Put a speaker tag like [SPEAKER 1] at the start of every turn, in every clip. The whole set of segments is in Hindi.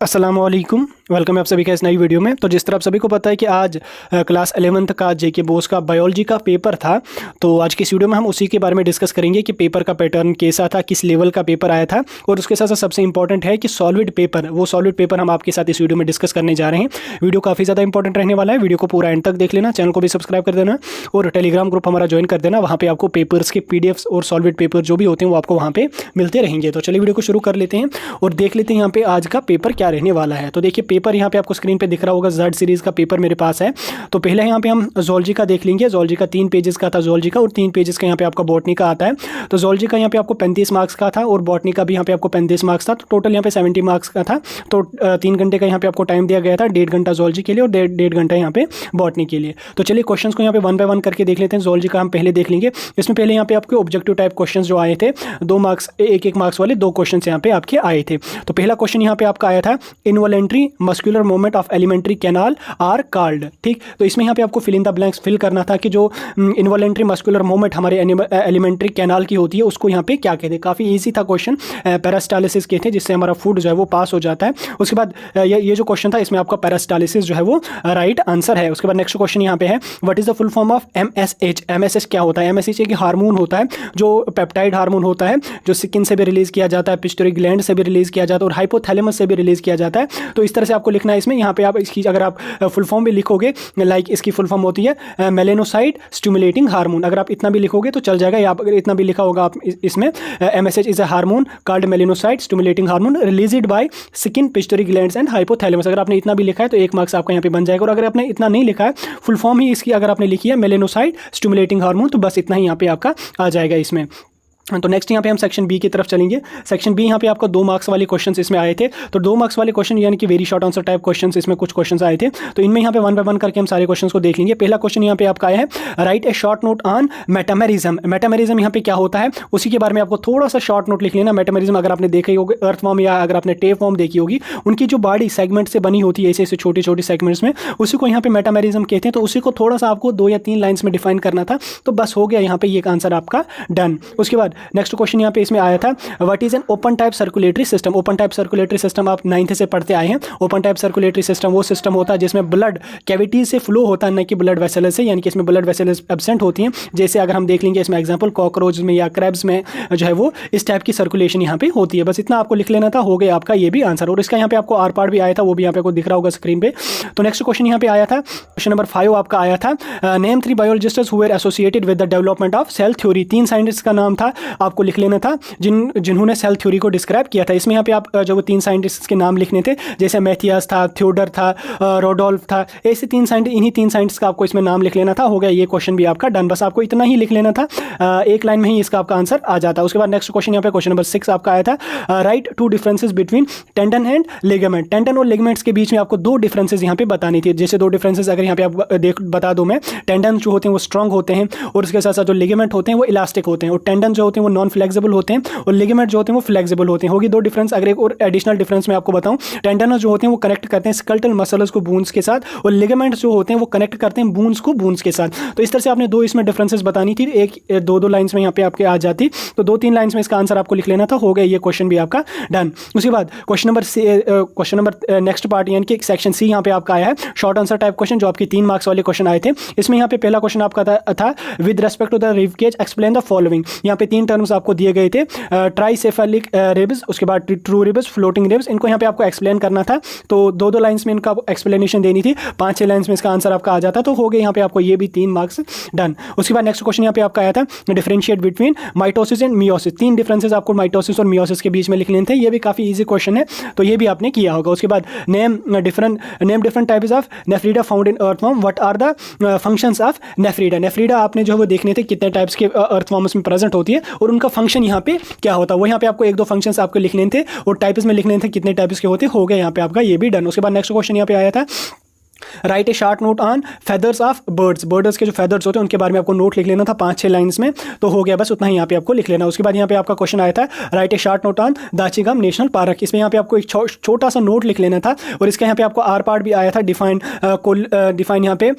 [SPEAKER 1] अस्सलामुअलैकुम, वेलकम है आप सभी का इस नई वीडियो में। तो जिस तरह आप सभी को पता है कि आज क्लास 11th का जेके बोस का बायोलॉजी का पेपर था, तो आज की इस वीडियो में हम उसी के बारे में डिस्कस करेंगे कि पेपर का पैटर्न कैसा था, किस लेवल का पेपर आया था, और उसके साथ साथ सबसे इंपॉर्टेंट है कि सॉलिड पेपर हम आपके साथ इस वीडियो में डिस्कस करने जा रहे हैं। वीडियो काफ़ी ज़्यादा इंपॉर्टेंट रहने वाला है, वीडियो को पूरा एंड तक देख लेना, चैनल को भी सब्सक्राइब कर देना और टेलीग्राम ग्रुप हमारा ज्वाइन कर देना। वहाँ पर आपको पेपर्स के पीडीएफ्स और सॉलिड पेपर जो भी होते हैं वो आपको वहाँ पर मिलते रहेंगे। तो चलिए वीडियो को शुरू कर लेते हैं और देख लेते हैं यहाँ पे आज का पेपर क्या रहने वाला है। तो देखिए पेपर यहाँ पे आपको स्क्रीन पे दिख रहा होगा, जेड सीरीज़ का पेपर मेरे पास है। तो पहले यहाँ पे हम ज़ूलॉजी का देख लेंगे। ज़ूलॉजी का 3 पेजेस का था ज़ूलॉजी का, और 3 पेजेस का यहाँ पे आपका बॉटनी का आता है। तो ज़ूलॉजी का यहाँ पे आपको 35 मार्क्स का था और बॉटनी का भी यहाँ पे आपको 35 मार्क्स था। तो टोटल यहाँ पे 70 मार्क्स का था। तो 3 घंटे का यहाँ पे आपको टाइम दिया गया था, 1.5 घंटा ज़ूलॉजी के लिए और 1.5 घंटा यहाँ पे बॉटनी के लिए। तो चलिए क्वेश्चन को यहाँ पे 1 बाय 1 करके देख लेते हैं। ज़ूलॉजी का हम पहले देख लेंगे। इसमें पहले यहाँ पे आपके ऑब्जेक्टिव टाइप क्वेश्चन जो आए थे, 2 मार्क्स 1-1 मार्क्स वाले 2 क्वेश्चन यहाँ पे आपके आए थे। तो पहला क्वेश्चन यहाँ पे आपका आया था, involuntary muscular movement of alimentary canal are called. ठीक, तो इसमें यहाँ पे आपको fill in the blanks fill करना था कि जो इनवॉलेंट्री मस्कुलर मूवमेंट हमारे एलिमेंट्री कैनाल की होती है उसको यहाँ पे क्या कहते हैं। काफ़ी इजी था क्वेश्चन, पैरास्टालिसिस कहते हैं, जिससे हमारा फूड जो है वो पास हो जाता है। उसके बाद ये जो क्वेश्चन था इसमें आपका पैरास्टालिसिस जो है वो राइट आंसर है। उसके बाद नेक्स्ट क्वेश्चन यहाँ पे है, what is the full form of MSH। MSH क्या होता है? MSH एक हार्मोन होता है जो पेप्टाइड हार्मोन होता है, जो स्किन से भी रिलीज किया जाता है, पिट्यूटरी ग्लैंड से भी रिलीज किया जाता है और हाइपोथैलेमस से भी रिलीज किया जाता है। तो इस तरह से आपको लिखना है इसमें। यहाँ पे आप इसकी अगर आप फुल फॉर्म भी लिखोगे, लाइक इसकी फुल फॉर्म होती है मेलेनोसाइट स्टिमुलेटिंग हार्मोन। अगर आप इतना भी लिखोगे तो चल जाएगा, या अगर इतना भी लिखा होगा आप इसमें, MSH is a hormone called melanocyte stimulating hormone released by skin pituitary glands and hypothalamus. अगर आपने इतना भी लिखा है तो 1 मार्क्स आपका यहाँ पे बन जाएगा। और अगर आपने इतना नहीं लिखा है, फुल फॉर्म ही इसकी अगर आपने लिखी है मेलेनोसाइट स्टिमुलेटिंग हार्मोन, तो बस इतना ही यहाँ पे आपका आ जाएगा इसमें। तो नेक्स्ट यहाँ पे हम सेक्शन बी की तरफ चलेंगे। सेक्शन बी यहाँ पे आपको 2 मार्क्स वाले क्वेश्चंस इसमें आए थे। तो 2 मार्क्स वाले क्वेश्चन यानी कि very short answer type questions इसमें कुछ क्वेश्चंस आए थे। तो इनमें यहाँ पे 1 बाय 1 करके हम सारे क्वेश्चंस को देख लेंगे। पहला क्वेश्चन यहाँ पे आपका आया है, right a short note on metamerism. Metamerism यहाँ पे क्या होता है उसी के बारे में आपको थोड़ा सा शॉर्ट नोट लिख लेना। मेटामेरिज्म अगर आपने देखी होगी अर्थवॉर्म या अगर आपने टेपवॉर्म देखी होगी, उनकी जो बॉडी सेगमेंट से बनी होती है ऐसे ऐसे छोटे छोटे सेगमेंट्स में, उसी को यहाँ पे मेटामेरिज्म कहते हैं। तो उसी को थोड़ा सा आपको 2 या 3 लाइन्स में डिफाइन करना था, तो बस हो गया यहाँ पे ये आंसर आपका डन। उसके बाद नेक्स्ट क्वेश्चन यहाँ पे इसमें आया था, what is an open type circulatory system. Open type circulatory system आप 9th से पढ़ते आए हैं। ओपन टाइप सर्कुलेटरी सिस्टम वो सिस्टम होता है जिसमें ब्लड कैविटी से फ्लो होता है, न कि ब्लड वेसल से, यानी कि इसमें ब्लड वेसल एब्सेंट होती हैं। जैसे अगर हम देख लेंगे इसमें एग्जांपल कॉकरोच में या क्रैब्स में जो है वो इस टाइप की सर्कुलेशन यहाँ पे होती है। बस इतना आपको लिख लेना था, हो गया आपका ये भी आंसर। और इसका यहाँ पे आपको आर पार्ट भी आया था, वो भी यहाँ पे आपको दिख रहा होगा स्क्रीन पे। तो नेक्स्ट क्वेश्चन यहाँ पे आया था, क्वेश्चन नंबर 5 आपका आया था, name 3 biologists who were associated with the development of cell theory. 3 scientist का नाम था, आपको लिख लेना था जिन्होंने सेल थ्योरी को डिस्क्राइब किया था। इसमें यहाँ पे आप जो 3 साइंटिस्ट के नाम लिखने थे, जैसे मैथियस था, थियोडर था, रोडोल्फ था, ऐसे 3 साइंटिस्ट, इन्हीं 3 साइंटिस्ट का आपको इसमें नाम लिख लेना था। हो गया ये क्वेश्चन भी आपका डन। बस आपको इतना ही लिख लेना था, एक लाइन में ही इसका आपका आंसर आ जाता है। उसके बाद नेक्स्ट क्वेश्चन यहाँ पे क्वेश्चन नंबर 6 आपका आया था, right 2 differences between tendon and ligament. Tendon और लिगामेंट्स के बीच में आपको 2 डिफरेंसेस यहाँ पे बतानी थी। जैसे 2 डिफरेंसेस अगर यहाँ पे आप बता दूं मैं, टेंडन जो होते हैं वो स्ट्रॉन्ग होते हैं और उसके साथ साथ जो लिगामेंट होते हैं वो इलास्टिक होते हैं, और टेंडन जो होते हैं वो नॉन फ्लेक्सिबल होते हैं और लिगामेंट जो होते हैं वो फ्लेक्सिबल होते हैं। होगी 2 डिफरेंस। अगर एक और एडिशनल डिफरेंस मैं आपको बताऊं, टेंडन जो होते हैं वो कनेक्ट करते हैं स्केलेटल मसल्स को बोन्स के साथ, और लिगामेंट्स जो होते हैं वो कनेक्ट करते हैं बोन्स को बोन्स के साथ। तो इस तरह से आपने 2 इसमें डिफरेंसेस बतानी थी, एक 2 लाइंस में यहाँ पे आपके आ जाती, तो 2-3 लाइंस में इसका आंसर आपको लिख लेना था। हो गया ये क्वेश्चन भी आपका डन। उसके बाद क्वेश्चन नंबर नेक्स्ट पार्ट यानी कि सेक्शन सी यहाँ पे आपका आया है, शॉर्ट आंसर टाइप क्वेश्चन, जो आपकी 3 मार्क्स वाले क्वेश्चन आए थे। इसमें यहाँ पे पहला क्वेश्चन आपका था with respect to the rib cage explain the following. यहाँ पे 3 टर्म्स आपको दिए गए थे, ट्राइसेफेलिक रिब्स, उसके बाद ट्रू रिब्स, फ्लोटिंग रिब्स, इनको यहाँ पे आपको एक्सप्लेन करना था। तो 2-2 लाइंस में इनका एक्सप्लेनेशन देनी थी, 5-6 लाइंस में इसका आंसर आपका आ जाता। तो हो गए यहाँ पे आपको ये भी 3 मार्क्स डन। उसके बाद नेक्स्ट क्वेश्चन यहाँ पे आपका आया था, differentiate between mitosis and meiosis. 3 differences आपको माइटोसिस और मियोसिस के बीच में लिख लेने थे। ये भी काफी इजी क्वेश्चन है, तो ये भी आपने किया होगा। उसके बाद name different types of nephridia found in earthworm, what are the functions of nephridia. Nephridia आपने जो है वो देखने थे कितने टाइप्स के अर्थवॉर्म्स में प्रेजेंट होती है और उनका फंक्शन यहाँ पे क्या होता है। वो यहाँ पे आपको 1-2 फंक्शंस आपको लिखने थे और टाइप्स में लिखने थे कितने टाइप्स के होते। हो गए यहाँ पे आपका ये भी डन। उसके बाद नेक्स्ट क्वेश्चन यहाँ पे आया था, write a short note on feathers of birds, birds के जो फेदर्स होते हैं उनके बारे में आपको नोट लिख लेना था 5-6 लाइंस में, तो हो गया, बस उतना ही यहाँ पे आपको लिख लेना। उसके बाद यहाँ पे आपका क्वेश्चन आया था write a short note on Dachigam national park, इसमें यहाँ पे आपको एक छोटा सा नोट लिख लेना था। और इसका यहाँ पे आपको आर पार्ट भी आया था, डिफाइन यहाँ पे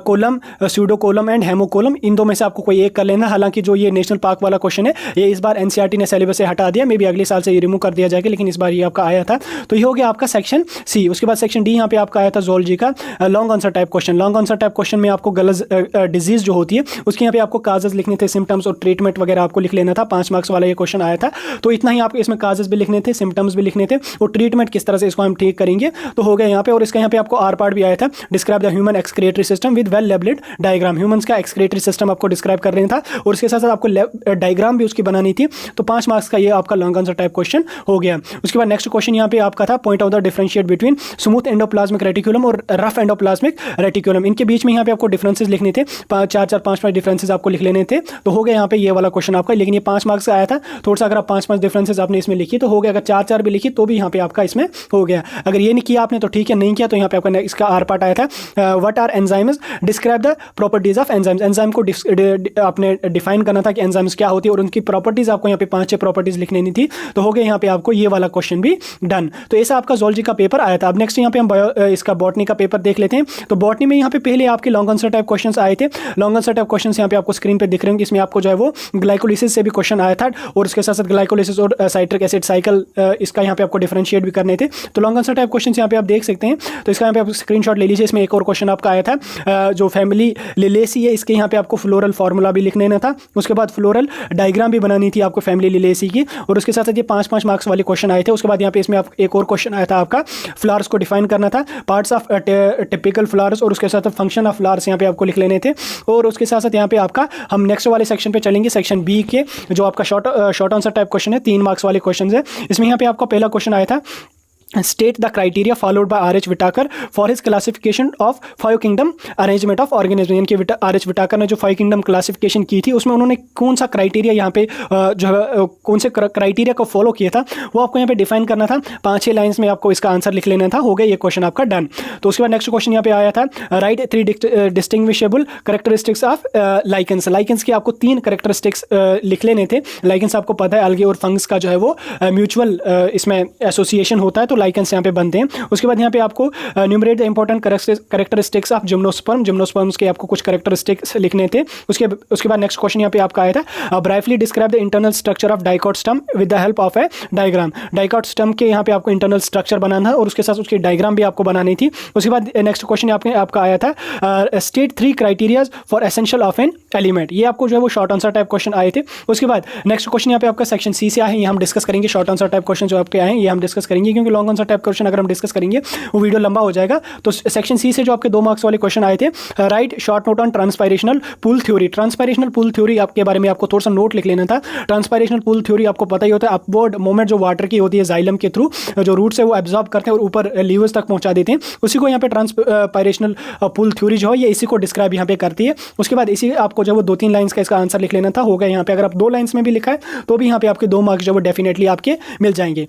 [SPEAKER 1] कोलम, स्यूडो कोलम एंड हेमोकोलम, इन दो में से आपको कोई एक कर लेना। हालांकि जो ये नेशनल पार्क वाला क्वेश्चन है ये इस बार एनसीईआरटी ने सिलेबस से हटा दिया, मे बी अगले साल से ये रिमूव कर दिया जाएगा, लेकिन इस बार ये आपका आया था। तो ये हो गया आपका सेक्शन सी। उसके बाद सेक्शन डी यहाँ पे आपका आया था ज़ूलॉजी का long answer type question. Long answer type question में आपको गलत डिजीज जो होती है उसके यहाँ पे आपको काजेस लिखने थे, सिम्टम्स और ट्रीटमेंट वगैरह आपको लिख लेना था। 5 मार्क्स वाला ये क्वेश्चन आया था, तो इतना ही आपको इसमें काजेस भी लिखने थे, सिम्टम्स भी लिखने थे और ट्रीटमेंट किस तरह से इसको हम ठीक करेंगे, तो हो गया यहाँ पे। और इसका यहाँ पे आपको आर पार्ट भी आया था, describe the human excretory system with well labelled diagram, humans का एक्सक्रिएटरी सिस्टम आपको डिस्क्राइब कर लेना था और इसके साथ साथ आपको डायग्राम भी उसकी बनानी थी। तो 5 मार्क्स का ये आपका लॉन्ग आंसर टाइप क्वेश्चन हो गया। उसके बाद नेक्स्ट क्वेश्चन यहाँ पे आपका था point out the differentiate between smooth endoplasmic reticulum और रफ एंडोप्लाज्मिक रेटिकुलम, इनके बीच में यहाँ पे आपको डिफरेंसेस लिखने थे, 4-4, 5-5 डिफरेंसेस आपको लिख लेने थे। तो हो गया यहाँ पे ये वाला क्वेश्चन आपका, लेकिन ये 5 मार्क्स का आया था। थोड़ा सा अगर आप 5-5 डिफरेंसेस आपने इसमें लिखी तो हो गया, अगर 4-4 भी लिखी तो भी यहाँ पे आपका इसमें हो गया। अगर ये नहीं किया आपने तो ठीक है, नहीं किया तो यहाँ पे आपका इसका आर पार्ट आया था what are enzymes, describe the properties of enzymes, enzyme को आपने डिफाइन करना था कि एंजाइम्स क्या होती है और उनकी प्रॉपर्टीज आपको यहाँ पे 5-6 प्रॉपर्टीज लिख लेनी थी। तो हो गया यहाँ पे आपको ये वाला क्वेश्चन भी डन। तो ऐसा आपका ज़ूलॉजी का पेपर आया था। अब नेक्स्ट यहाँ पे हम इसका बॉटनी का पेपर देख लेते हैं। तो बॉटनी में यहाँ पे पहले आपके लॉन्ग आंसर टाइप क्वेश्चंस आए थे। लॉन्ग आंसर टाइप क्वेश्चंस यहाँ पे आपको स्क्रीन पे दिख रहे होंगे। इसमें आपको जो है वो ग्लाइकोलिसिस से भी क्वेश्चन आया था और उसके साथ साथ ग्लाइकोलिसिस और साइट्रिक एसिड साइकिल इसका यहाँ पे आपको डिफरेंशिएट भी करने थे। तो लॉन्ग आंसर टाइप क्वेश्चन यहाँ पे आप देख सकते हैं। तो इसका यहाँ पे आप स्क्रीनशॉट ले लीजिए। इसमें एक और क्वेश्चन आपका आया था जो फैमिली लिलेसी है, इसके यहाँ पे आपको फ्लोरल फार्मूला भी लिख लेना था। उसके बाद फ्लोरल डायग्राम भी बनानी थी आपको फैमिली लिलेसी की, और उसके साथ साथ ये 5-5 मार्क्स वाले क्वेश्चन आए थे। उसके बाद यहाँ पे इसमें एक और क्वेश्चन आया था आपका फ्लावर्स को डिफाइन करना था, पार्ट्स ऑफ टिपिकल फ्लावर्स और उसके साथ फंक्शन ऑफ फ्लावर्स यहाँ पे आपको लिख लेने थे। और उसके साथ साथ यहाँ पे आपका हम नेक्स्ट वाले सेक्शन पे चलेंगे, सेक्शन बी के, जो आपका शॉर्ट आंसर टाइप क्वेश्चन है, 3 मार्क्स वाले क्वेश्चन है। इसमें यहाँ पे आपका पहला क्वेश्चन आया था state the criteria followed by R H Whittaker for his classification of 5 kingdom arrangement of organism, यानी कि आर एच विटाकर ने जो 5 किंगडम क्लासिफिकेशन की थी उसमें उन्होंने कौन सा क्राइटेरिया यहाँ पे जो है कौन से क्राइटेरिया को फॉलो किया था वो आपको यहाँ पे डिफाइन करना था। 5-6 लाइन्स में आपको इसका आंसर लिख लेना था। हो गया ये क्वेश्चन आपका डन। तो उसके बाद नेक्स्ट क्वेश्चन यहाँ पे आया था right 3 distinguishable characteristics of lichens. Lichens के आपको 3 कैरेक्टरिस्टिक्स लिख लेने थे। लाइकेंस आपको पता है अलगे और फंगस का जो है वो म्यूचुअल इसमें एसोसिएशन होता है, तो लाइकेंस यहाँ पे बनते हैं। उसके बाद यहाँ पे आपको numerator the important characteristics of gymnosperm, gymnosperms के आपको कुछ कैरेक्टरिस्टिक्स लिखने थे। उसके बाद नेक्स्ट क्वेश्चन यहाँ पे आपका आया था brightly describe the internal structure of dicot stump with the help of A diagram. Dicot stump के यहाँ पे आपको इंटरनल स्ट्रक्चर बनाना है और उसके साथ उसकी डायग्राम भी आपको बनानी थी। उसके बाद नेक्स्ट क्वेश्चन आपका आया था state 3 criterias for essential of an element. ये आपको जो है वो शॉर्ट आंसर टाइप क्वेश्चन आए थे। उसके बाद नेक्स्ट क्वेश्चन यहाँ पे आपका सेक्शन सी से आए, ये हम डिस्कस करेंगे। शॉर्ट आंसर टाइप क्वेश्चन जो आपके आए ये हम डिस्कस करेंगे, क्योंकि लॉन्ग आंसर टाइप क्वेश्चन अगर हम डिस्कस करेंगे वो वीडियो लंबा हो जाएगा। तो सेक्शन सी से जो आपके 2 मार्क्स वाले क्वेश्चन आए थे write short note on transpirational pull theory. Transpirational pull theory आपके बारे में आपको थोड़ा सा नोट लिख लेना था। ट्रांसपायरेशनल पूल थ्योरी आपको पता ही होता है, अपवर्ड मूवमेंट जो वाटर की होती है जाइलम के थ्रू, जो रूट से वो एब्जॉर्ब करते हैं और ऊपर लीवर्स तक पहुंचा देते हैं, उसी को यहाँ पे ट्रांसपायरेशनल पूल थ्योरी जो है ये इसी को डिस्क्राइब यहाँ पे करती है। उसके बाद इसी आपको जो वो 2-3 लाइन्स का इसका आंसर लिख लेना था। हो गया यहाँ पे, अगर आप 2 लाइन्स में भी लिखा है तो भी यहाँ पे आपके 2 मार्क्स जो वो डेफिनेटली आपके मिल जाएंगे।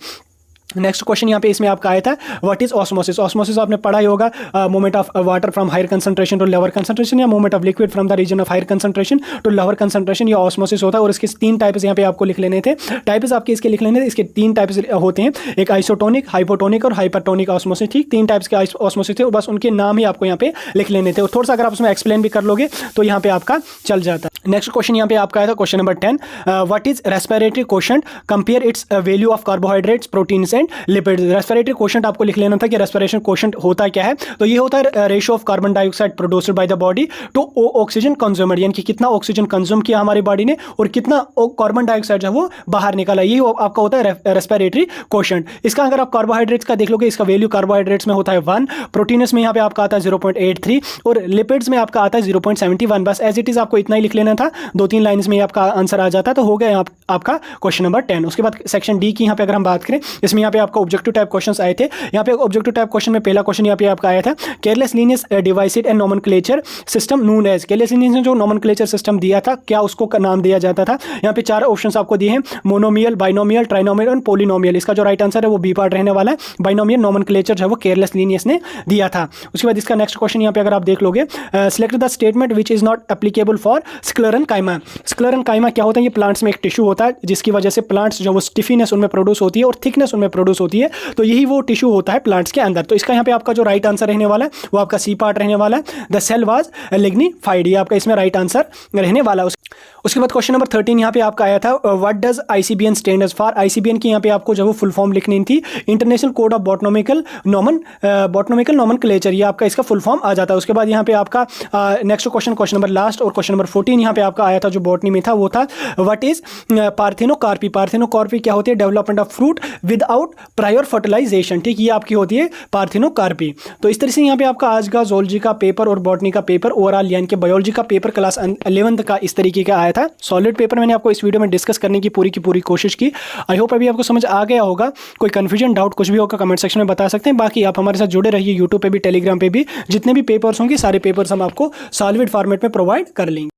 [SPEAKER 1] नेक्स्ट क्वेश्चन यहाँ पे इसमें आपका आया था व्हाट इज ऑस्मोसिस। ऑस्मोसिस आपने पढ़ा ही होगा, movement of water from higher concentration to lower concentration, या movement of liquid from the region of higher concentration to lower concentration, ये ऑस्मोसिस होता है। और इसके 3 टाइप्स यहाँ पे आपको लिख लेने थे। टाइप्स आपके इसके लिख लेने थे, इसके 3 टाइप्स होते हैं, एक आइसोटोनिक, हाइपोटोनिक और हाइपरटोनिक ऑस्मोसिस। ठीक 3 टाइप्स के ऑस्मोसिस थे और बस उनके नाम ही आपको यहाँ पे लिख लेने थे। और थोड़ा सा अगर आप उसमें एक्सप्लेन भी कर लोगे तो यहाँ पे आपका चल जाता है। नेक्स्ट क्वेश्चन यहाँ पे आपका आया था question number 10 what is respiratory quotient, compare it's value of carbohydrates, proteins and lipids. Respiratory quotient आपको लिख लेना था कि रेस्पिरेशन क्वोशंट होता क्या है। तो ये होता है ratio of carbon dioxide produced by the body to oxygen consumer, यानी कि कितना ऑक्सीजन कंज्यूम किया हमारी बॉडी ने और कितना कार्बन डाइऑक्साइड जो है वो बाहर निकाला, ये आपका होता है रेस्पिरेटरी क्वोशंट। इसका अगर आप कार्बोहाइड्रेट्स का देख लोगे, इसका वैल्यू कार्बोहाइड्रेट्स में होता है 1, प्रोटीन्स में यहाँ पे आपका आता है 0.83 और लिपिड्स में आपका आता है 0.71। बस एज इट इज आपको इतना ही लिख लेना था, 2-3 लाइन्स में आपका आंसर आ जाता, तो हो गया आपका क्वेश्चन नंबर 10। उसके बाद सेक्शन डी की यहाँ पे अगर हम बात करें, इसमें यहाँ पे आपका ऑब्जेक्टिव टाइप क्वेश्चन आए थे। यहाँ पे ऑब्जेक्टिव टाइप क्वेश्चन में पहला क्वेश्चन यहाँ पे आपका आया था, Carolus Linnaeus devised and nomenclature system known as. Carolus Linnaeus ने जो नोमेनक्लेचर सिस्टम दिया था, क्या उसको नाम दिया जाता था? यहाँ पे 4 ऑप्शंस आपको दिए हैं, मोनोमियल, बाइनोमियल, ट्राइनोमियल और पॉलिनोमियल। इसका जो राइट आंसर है वो बी पार्ट रहने वाला है। बाइनोमियल नोमेनक्लेचर जो है वो केयरलेस लीनियस ने दिया था। उसके बाद इसका नेक्स्ट क्वेश्चन यहाँ पे अगर आप देख लोगे, select the statement which is not applicable for sclerenchyma. Sclerenchyma क्या होता है? ये प्लांट्स में एक टिश्यू होता है जिसकी वजह से प्लांट्स जो वो स्टिफीनेस उनमें प्रोड्यूस होती है और थिकनेस उनमें प्रोड्यूस होती है, तो यही वो टिश्यू होता है प्लांट्स के अंदर। तो इसका यहाँ पे आपका जो राइट आंसर रहने वाला है वो आपका सी पार्ट रहने वाला है। द सेल वाज लिग्निफाइड, ये आपका इसमें राइट आंसर रहने वाला है। उसके बाद क्वेश्चन नंबर 13 यहाँ पे आपका आया था, what does ICBN stand for. ICBN की यहाँ पे आपको जो वो फुल फॉर्म लिखनी थी, इंटरनेशनल कोड ऑफ बॉटनोमिकल नोमेनक्लेचर, ये आपका इसका फुल फॉर्म आ जाता है। उसके बाद यहाँ पे आपका नेक्स्ट क्वेश्चन नंबर लास्ट और क्वेश्चन नंबर 14 यहाँ पे आपका आया था जो बॉटनी में था, वो था व्हाट इज पार्थेनोकार्पी। पार्थेनोकार्पी क्या होती है? Development of fruit without prior fertilization. ठीक, ये आपकी होती है पार्थेनोकार्पी। तो इस तरह से यहाँ पे आपका आज का zoology का पेपर और बॉटनी का पेपर ओवरऑल यानी कि बायोलॉजी का पेपर क्लास 11th का इस तरीके का आया था। सॉलिड पेपर मैंने आपको इस वीडियो में डिस्कस करने की पूरी कोशिश की। आई होप अभी आपको समझ आ गया होगा। कोई कंफ्यूजन, डाउट कुछ भी होगा कमेंट सेक्शन में बता सकते हैं। बाकी आप हमारे साथ जुड़े रहिए, यूट्यूब पे भी, टेलीग्राम पे भी। जितने भी पेपर्स होंगे सारे पेपर्स हम आपको सॉलिड फॉर्मेट में प्रोवाइड कर लेंगे।